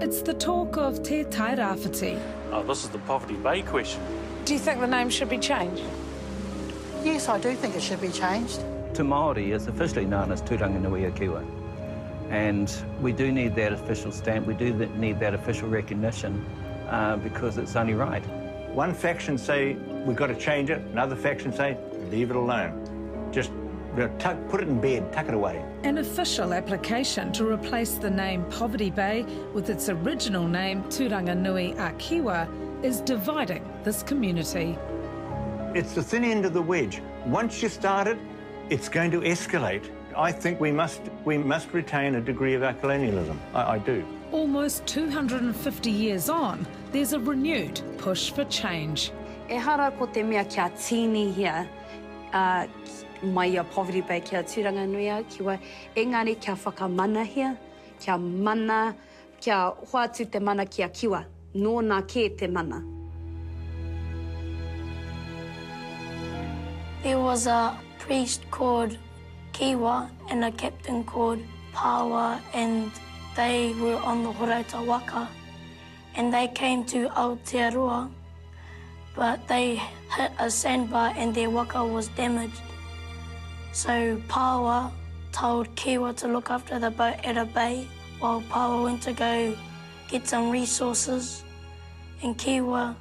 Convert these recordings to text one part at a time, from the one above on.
It's the talk of Te Tairawhiti. Oh, this is the Poverty Bay question. Do you think the name should be changed? Yes, I do think it should be changed. Te Māori is officially known as Tūranganui-a-Kiwa. And we do need that official stamp, we do need that official recognition because it's only right. One faction say, we've got to change it, another faction say, leave it alone. Just put it in bed, tuck it away. An official application to replace the name Poverty Bay with its original name Tūranganui-a-Kiwa is dividing this community. It's the thin end of the wedge. Once you start it, it's going to escalate. I think we must retain a degree of our colonialism. I do. Almost 250 years on, there's a renewed push for change. E hara ko te mea kia tini hia mai a Poverty Bay kia Tūranganui-a-Kiwa. Engari kia whakamana hia, kia mana, kia hoatu te mana kia kiwa. Nōna ke te mana. There was a priest called Kiwa and a captain called Pāho, and they were on the Horaita Waka, and they came to Aotearoa, but they hit a sandbar and their waka was damaged. So Pāho told Kiwa to look after the boat at a bay while Pāho went to go get some resources, and Kiwa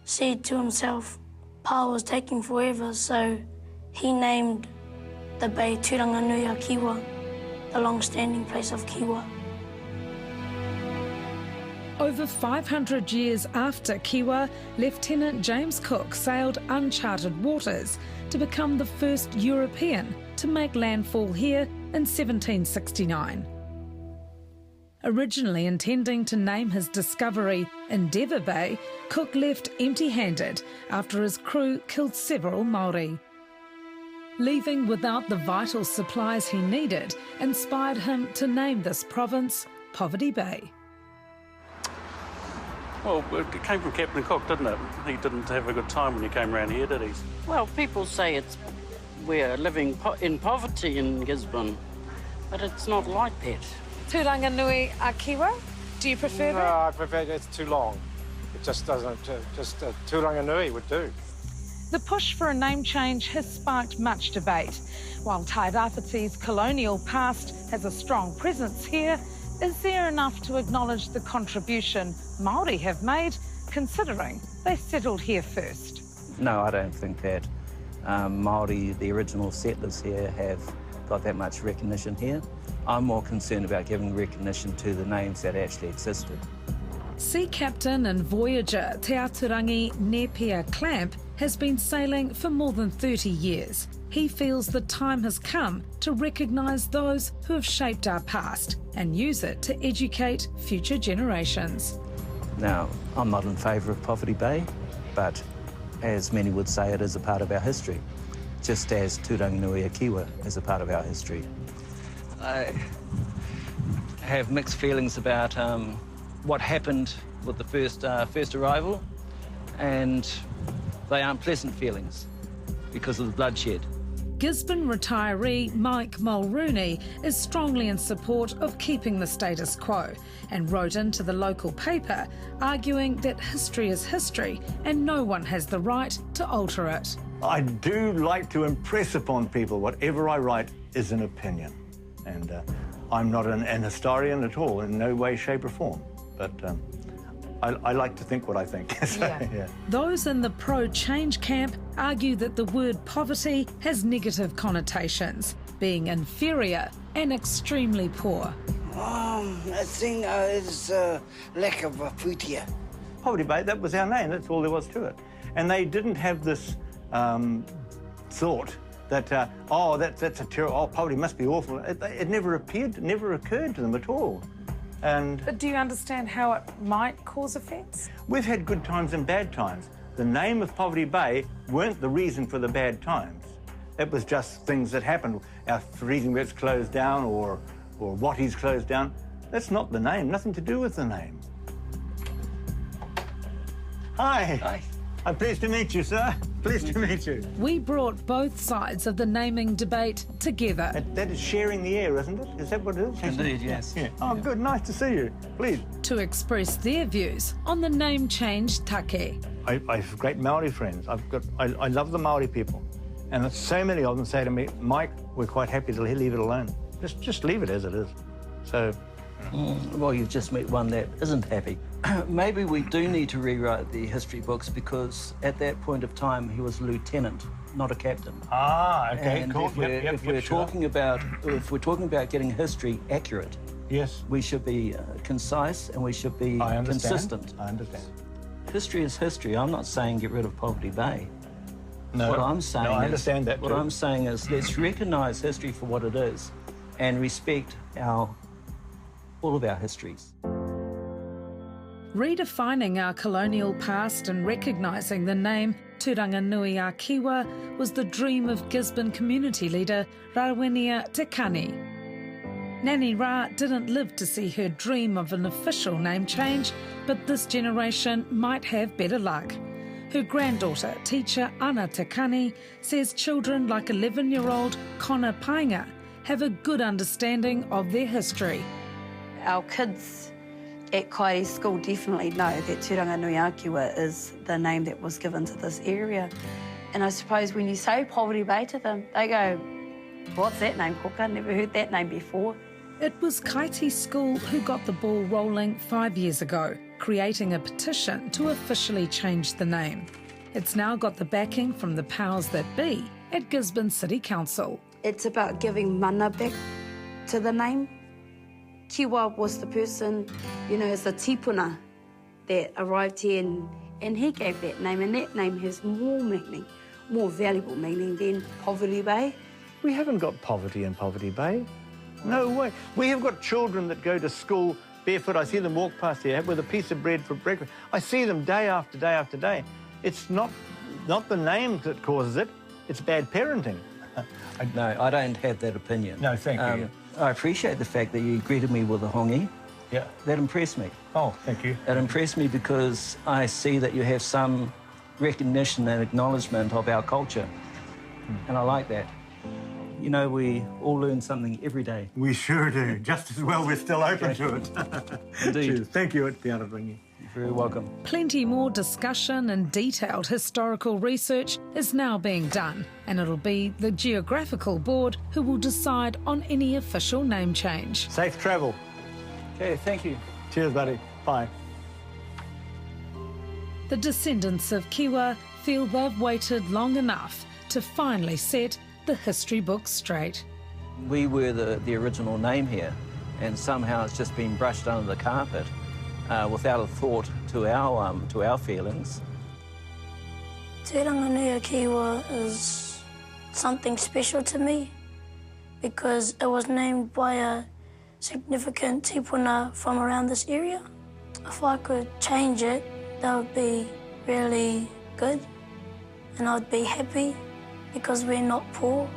said to himself, Pāho was taking forever, so he named the bay Tūranganui-a-Kiwa, the long-standing place of Kiwa. Over 500 years after Kiwa, Lieutenant James Cook sailed uncharted waters to become the first European to make landfall here in 1769. Originally intending to name his discovery Endeavour Bay, Cook left empty-handed after his crew killed several Māori. Leaving without the vital supplies he needed inspired him to name this province Poverty Bay. Well, it came from Captain Cook, didn't it? He didn't have a good time when he came around here, did he? Well, people say we're living in poverty in Gisborne, but it's not like that. Tūranganui-a-Kiwa? Do you prefer that? No, I prefer it. It's too long. It just doesn't, Tūranganui would do. The push for a name change has sparked much debate. While Tairawhiti's colonial past has a strong presence here, is there enough to acknowledge the contribution Māori have made, considering they settled here first? No, I don't think that Māori, the original settlers here, have got that much recognition here. I'm more concerned about giving recognition to the names that actually existed. Sea captain and voyager Te Aturangi Nepia-Clamp has been sailing for more than 30 years. He feels the time has come to recognise those who have shaped our past and use it to educate future generations. Now, I'm not in favour of Poverty Bay, but as many would say, it is a part of our history, just as Tūranganui-a-Kiwa is a part of our history. I have mixed feelings about what happened with the first arrival, and they aren't pleasant feelings because of the bloodshed. Gisborne retiree Mike Mulrooney is strongly in support of keeping the status quo and wrote into the local paper arguing that history is history and no one has the right to alter it. I do like to impress upon people whatever I write is an opinion. And I'm not an historian at all, in no way, shape or form. But I like to think what I think. So, yeah. Those in the pro-change camp argue that the word poverty has negative connotations, being inferior and extremely poor. I think it's lack of a food here. Poverty Bay, that was our name, that's all there was to it. And they didn't have this thought that, oh, that's a terrible, oh, poverty must be awful. It never occurred to them at all. But do you understand how it might cause offence? We've had good times and bad times. The name of Poverty Bay weren't the reason for the bad times. It was just things that happened. The reason where it's closed down or what is closed down, that's not the name, nothing to do with the name. Hi. Hi. I'm pleased to meet you, sir. Pleased to meet you. We brought both sides of the naming debate together. That is sharing the air, isn't it? Is that what it is? Indeed, yes. Yeah. Oh, good. Nice to see you. Please. To express their views on the name change take. I have great Māori friends. I love the Māori people. And so many of them say to me, Mike, we're quite happy to leave it alone. Just leave it as it is. So... Well, you've just met one that isn't happy. Maybe we do need to rewrite the history books because at that point of time he was a lieutenant, not a captain. Ah, okay, and cool. If we're talking about getting history accurate, yes, we should be concise and we should be consistent. I understand. History is history. I'm not saying get rid of Poverty Bay. No, what I'm saying I understand that too. What I'm saying is let's recognise history for what it is and respect all of our histories. Redefining our colonial past and recognising the name Tūranganui-a-Kiwa was the dream of Gisborne community leader Ani Te Kani. Nani Ra didn't live to see her dream of an official name change, but this generation might have better luck. Her granddaughter, teacher Ani Te Kani, says children like 11-year-old Connor Paenga have a good understanding of their history. Our kids at Kaiti School definitely know that Tūranganui-a-Kiwa is the name that was given to this area. And I suppose when you say Poverty Bay to them, they go, what's that name, Kuka? Never heard that name before. It was Kaiti School who got the ball rolling 5 years ago, creating a petition to officially change the name. It's now got the backing from the powers that be at Gisborne City Council. It's about giving mana back to the name. Kiwa was the person, as the tipuna that arrived here and he gave that name, and that name has more meaning, more valuable meaning than Poverty Bay. We haven't got poverty in Poverty Bay. No way. We have got children that go to school barefoot. I see them walk past here with a piece of bread for breakfast. I see them day after day after day. It's not the name that causes it, it's bad parenting. No, I don't have that opinion. No, thank you. I appreciate the fact that you greeted me with a hongi. Yeah. That impressed me. Oh, thank you. It impressed me because I see that you have some recognition and acknowledgement of our culture. And I like that. We all learn something every day. We sure do. Just as well we're still open to it. Indeed. Cheers. Thank you, Aturangi. You're very welcome. Plenty more discussion and detailed historical research is now being done, and it'll be the Geographical Board who will decide on any official name change. Safe travel. Okay, thank you. Cheers, buddy. Bye. The descendants of Kiwa feel they've waited long enough to finally set the history books straight. We were the original name here, and somehow it's just been brushed under the carpet without a thought to our feelings. Tūranganui-a-Kiwa is something special to me because it was named by a significant tipuna from around this area. If I could change it, that would be really good, and I'd be happy because we're not poor.